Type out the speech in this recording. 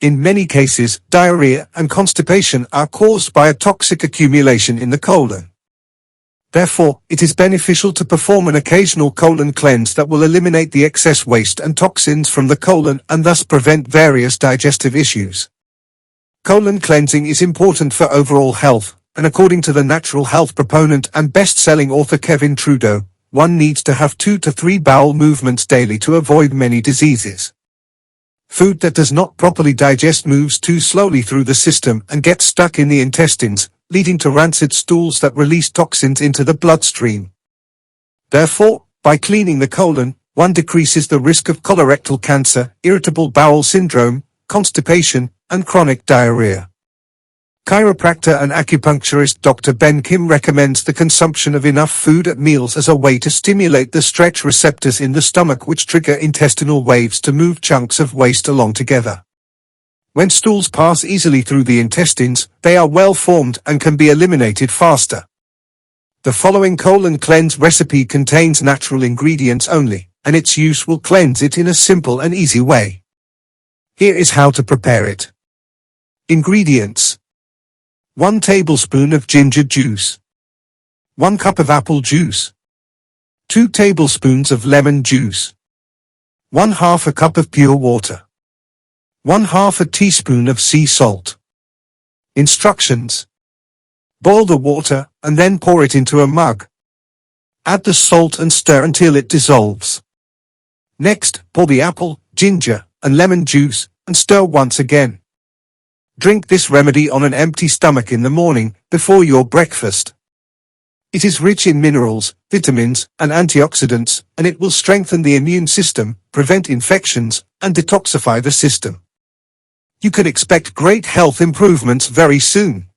In many cases, diarrhea and constipation are caused by a toxic accumulation in the colon. Therefore, it is beneficial to perform an occasional colon cleanse that will eliminate the excess waste and toxins from the colon and thus prevent various digestive issues. Colon cleansing is important for overall health, and according to the natural health proponent and best-selling author Kevin Trudeau, one needs to have 2 to 3 bowel movements daily to avoid many diseases. Food that does not properly digest moves too slowly through the system and gets stuck in the intestines, leading to rancid stools that release toxins into the bloodstream. Therefore, by cleaning the colon, one decreases the risk of colorectal cancer, irritable bowel syndrome, constipation, and chronic diarrhea. Chiropractor and acupuncturist Dr. Ben Kim recommends the consumption of enough food at meals as a way to stimulate the stretch receptors in the stomach which trigger intestinal waves to move chunks of waste along together. When stools pass easily through the intestines, they are well formed and can be eliminated faster. The following colon cleanse recipe contains natural ingredients only, and its use will cleanse it in a simple and easy way. Here is how to prepare it. Ingredients: 1 tablespoon of ginger juice, 1 cup of apple juice, 2 tablespoons of lemon juice, 1/2 a cup of pure water, 1/2 a teaspoon of sea salt. Instructions: boil the water and then pour it into a mug. Add the salt and stir until it dissolves. Next, pour the apple, ginger, and lemon juice, and stir once again. Drink this remedy on an empty stomach in the morning, before your breakfast. It is rich in minerals, vitamins, and antioxidants, and it will strengthen the immune system, prevent infections, and detoxify the system. You can expect great health improvements very soon.